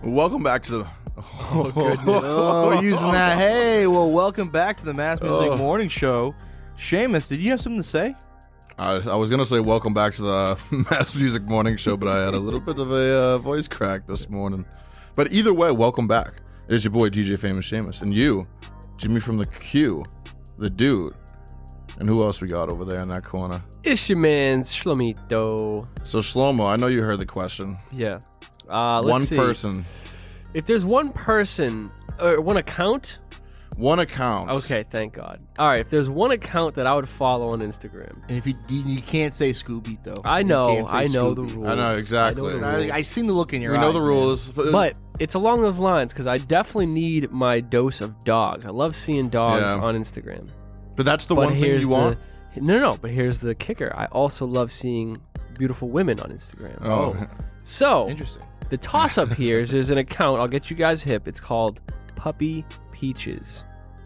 Welcome back to the. Oh, goodness. Oh, using that. Hey, well, welcome back to the Mass Music Morning Show. Seamus, did you have something to say? I was gonna say welcome back to the Mass Music Morning Show, but I had a little bit of a voice crack this morning. But either way, welcome back. It's your boy DJ Famous Seamus, and you, Jimmy from the Q, the dude. And who else we got over there in that corner? It's your man Shlomito. So Shlomo, I know you heard the question. Yeah. One person. If there's one person or one account. One account. Okay, thank God. All right, if there's one account that I would follow on Instagram. And if you can't say Scooby, though. I know the Scooby. rules. I know exactly. I seen the look in your we eyes. know the rules. But it's along those lines because I definitely need my dose of dogs. I love seeing dogs on Instagram. But that's the one thing you want? No, but here's the kicker. I also love seeing beautiful women on Instagram. Oh. So, Interesting. the toss-up here is there's an account. I'll get you guys hip. It's called Puppy Peaches.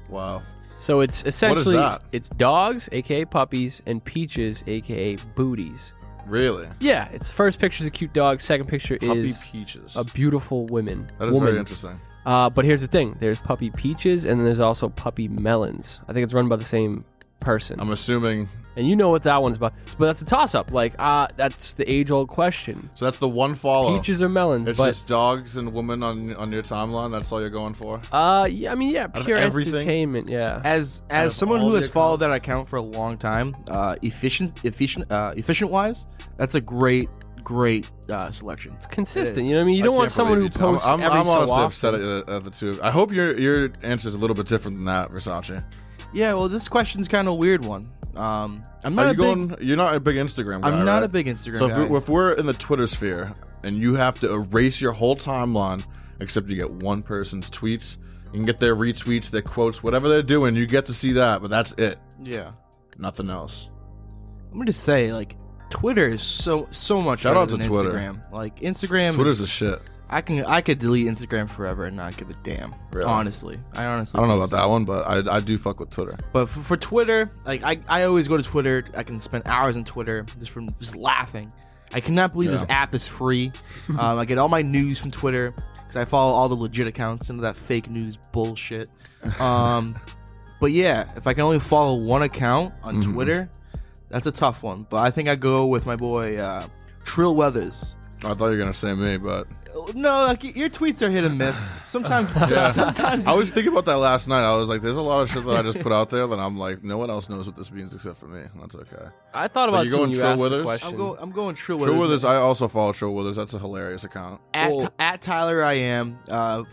Wow. So it's essentially What is that? it's dogs, aka puppies, and peaches, aka booties. Really? Yeah, its first picture is a cute dog. Second picture Puppy is Peaches. a beautiful woman. That is very interesting. But here's the thing: there's Puppy Peaches, and then there's also Puppy Melons. I think it's run by the same person. I'm assuming. And you know what that one's about. But that's a toss-up. Like, that's the age-old question. So that's the one follow. Peaches or melons? It's just dogs and women on your timeline. That's all you're going for. Yeah, I mean, yeah, pure everything? entertainment. Yeah. As someone who has followed that account for a long time, efficient wise, that's a great selection. It's consistent. You know what I mean? You don't want someone who posts I'm every so honestly often. upset at the two. I hope your answer is a little bit different than that, Versace. Yeah, well, this question's kind of a weird one. I'm not You're not a big Instagram guy, I'm not right? a big Instagram So guy. if we're in the Twitter sphere and you have to erase your whole timeline, except you get one person's tweets, you can get their retweets, their quotes, whatever they're doing, you get to see that, but that's it. Yeah. Nothing else. I'm going to say, like, Twitter is so much Shout better out to than Twitter. Instagram. Like, Instagram Twitter's the shit. I could delete Instagram forever and not give a damn. Really? Honestly. I honestly I don't know think about that one, but I do fuck with Twitter. But for Twitter, like I always go to Twitter. I can spend hours on Twitter just laughing. I cannot believe this app is free. I get all my news from Twitter because I follow all the legit accounts and that fake news bullshit. But yeah, if I can only follow one account on Twitter, that's a tough one. But I think I go with my boy Trill Weathers. I thought you were gonna say me, but No, like your tweets are hit and miss. Sometimes, sometimes. I was thinking about that last night. I was like, "There's a lot of shit that I just put out there that I'm like, no one else knows what this means except for me." That's okay. I thought about you it when going you Trill asked the Withers? question. I'm going Trill Trill Withers. I also follow Trill Withers. That's a hilarious account. At Tyler I am.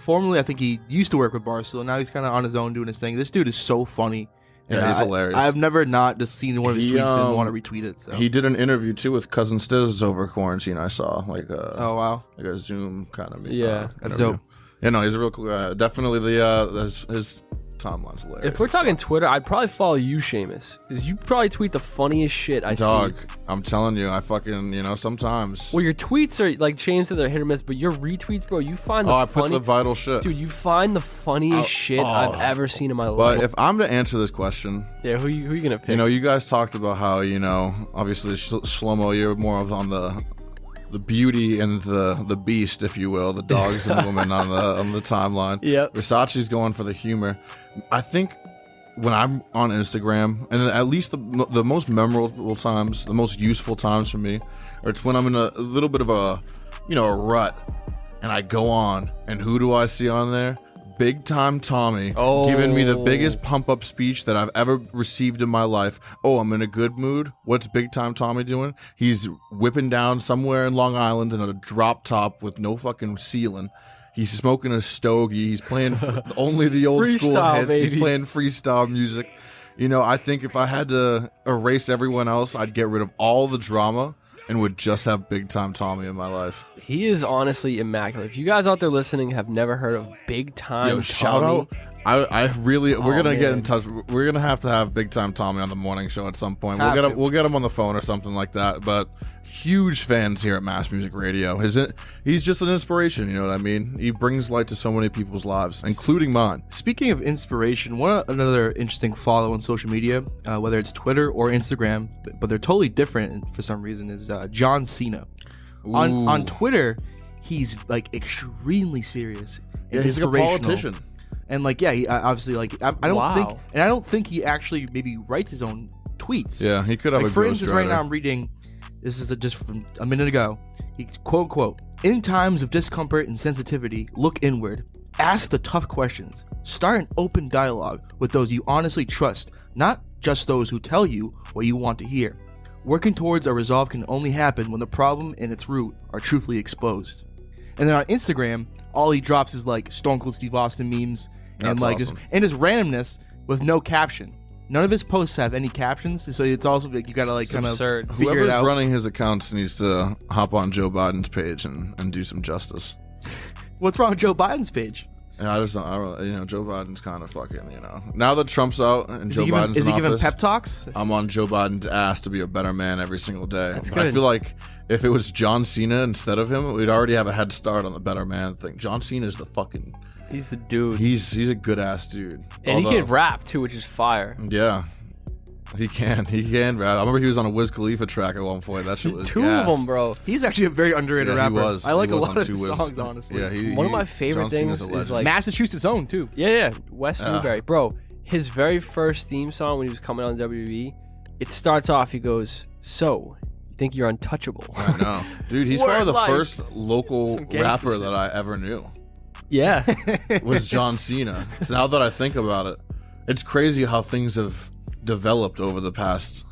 Formerly, I think he used to work with Barstool. Now he's kind of on his own doing his thing. This dude is so funny. Yeah, he's hilarious. I've never not just seen one of his tweets and want to retweet it. So. He did an interview too with Cousin Stiz over quarantine. I saw like oh wow, like a Zoom kind of that's interview. dope. Yeah, no, he's a real cool guy. Definitely his timeline's hilarious. If we're talking Twitter, I'd probably follow you, Seamus, because you probably tweet the funniest shit I Dog, see. I'm telling you, I fucking sometimes. Well, your tweets are like James said, they're hit or miss, but your retweets, bro, you find the I put funny the vital shit. dude. You find the funniest shit I've ever seen in my life. But if I'm to answer this question, yeah, who you gonna pick? you guys talked about how obviously Shlomo, you're more of on the beauty and the beast, if you will, the dogs and women on the timeline. Yep. Versace's going for the humor. I think when I'm on Instagram, and at least the most memorable times, the most useful times for me, are it's when I'm in a little bit of a rut, and I go on, and who do I see on there? Big Time Tommy giving me the biggest pump up speech that I've ever received in my life. Oh, I'm in a good mood. What's Big Time Tommy doing? He's whipping down somewhere in Long Island in a drop top with no fucking ceiling. He's smoking a stogie. He's playing only the old school Freestyle, hits. baby. He's playing freestyle music. I think if I had to erase everyone else, I'd get rid of all the drama and would just have Big Time Tommy in my life. He is honestly immaculate. If you guys out there listening have never heard of Big Time Tommy, Shout out. I really, we're gonna get in man. touch. We're gonna have to have Big Time Tommy on the morning show at some point. Have We'll get him on the phone or something like that. But huge fans here at Mass Music Radio. He's just an inspiration. You know what I mean? He brings light to so many people's lives, including mine. Speaking of inspiration, another interesting follow on social media, whether it's Twitter or Instagram, but they're totally different for some reason, is John Cena. On Twitter, he's like extremely serious. And Yeah, he's like a inspirational. politician. And like, yeah, he obviously like I don't Wow. think he actually maybe writes his own tweets. Yeah, he could have Like a for ghostwriter. instance, right now I'm reading. This is just from a minute ago. He quote, "In times of discomfort and sensitivity, look inward. Ask the tough questions. Start an open dialogue with those you honestly trust, not just those who tell you what you want to hear. Working towards a resolve can only happen when the problem and its root are truthfully exposed." And then on Instagram, all he drops is like Stone Cold Steve Austin memes and That's like awesome. his randomness with no caption. None of his posts have any captions, so it's also like you gotta like It's kind of absurd. figure it Whoever's out. running his accounts needs to hop on Joe Biden's page and do some justice. What's wrong with Joe Biden's page? And I just don't, Joe Biden's kind of fucking, now that Trump's out and Joe Biden's Is in he giving office, pep talks? I'm on Joe Biden's ass to be a better man every single day. That's But I good. feel like if it was John Cena instead of him, we'd already have a head start on the better man thing. John Cena's the fucking, He's the dude. he's a good ass dude. and he Although- can rap too, which is fire. Yeah. He can rap. I remember he was on a Wiz Khalifa track at one point. That shit was Two gas. of them, bro. He's actually a very underrated Yeah, rapper. he was. I like He a was lot on of two his Wiz. songs, honestly. Yeah, One of my favorite John Cena's things a is legend. like Massachusetts own too. Yeah, Wes Yeah. Newberry, bro. His very first theme song when he was coming on WWE, it starts off. He goes, "So, you think you're untouchable?" I know, dude. He's Word probably the life. first local Some gangster rapper shit. that I ever knew. Yeah, Was John Cena. So now that I think about it, it's crazy how things have developed over the past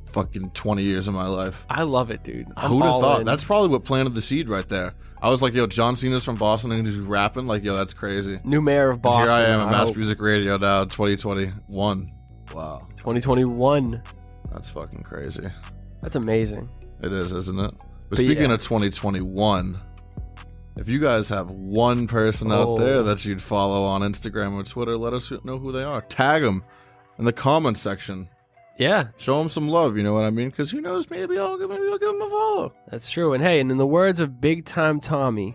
fucking 20 years of my life. I love it, dude. I'm Who'd have all thought? in. That's probably what planted the seed right there. I was like, yo, John Cena's from Boston and he's rapping. Like, yo, that's crazy. New mayor of And Boston. here I am at Mass hope. Music Radio now, 2021. Wow, 2021. that's fucking crazy. That's amazing. It is, isn't it? But But speaking yeah. of 2021, if you guys have one person Oh. out there that you'd follow on Instagram or Twitter, let us know who they are. Tag them in the comments section. Yeah, Show them some love, you know what I mean? Because who knows, maybe I'll give them a follow. that's true. And hey, and in the words of Big Time Tommy,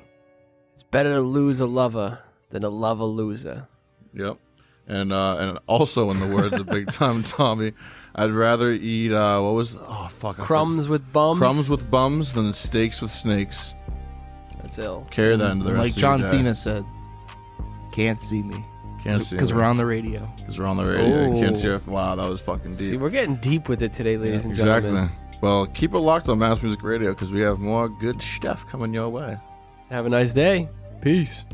it's better to lose a lover than to love a loser. Yep. And also in the words of Big Time Tommy, I'd rather eat I Crumbs with bums. forgot. Crumbs with bums than steaks with snakes. That's ill. Carry that into the rest Like of John your day. Cena said, "Can't see me Can't see because it. we're on the radio." Because we're on the radio. You can't Oh. see it. Wow, that was fucking deep. See, we're getting deep with it today, ladies and Exactly. gentlemen. Well, keep it locked on Mass Music Radio because we have more good stuff coming your way. Have a nice day. Peace.